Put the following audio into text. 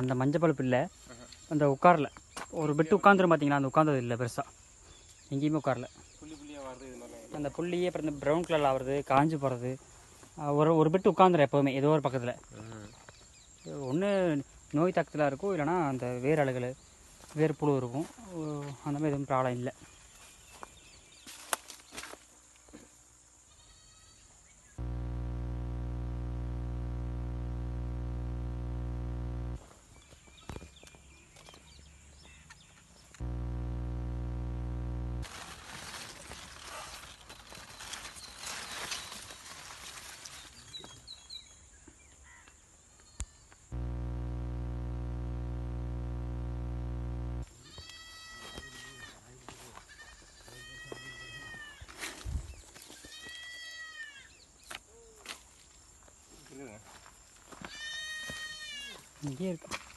அந்த மஞ்சள் பழுப்பு இல்லை, அந்த உட்காரல. ஒரு பெட்டு உட்காந்துரும் பார்த்தீங்களா, அந்த உட்காந்தது இல்லை பெருசாக, எங்கேயுமே உட்காரல. அந்த புள்ளியே அப்புறம் இந்த ப்ரௌன் கலரில் ஆகுறது, காஞ்சி போகிறது. ஒரு பெட்டு உட்காந்துரும் எப்போவுமே ஏதோ ஒரு பக்கத்தில். ஒன்று நோய் தாக்கத்தில் இருக்கும், இல்லைனா அந்த வேர் அழுகல், வேர் புழு இருக்கும். அந்த மாதிரி எதுவும் ப்ராப்ளம் இல்லை. இங்கே இருக்கு.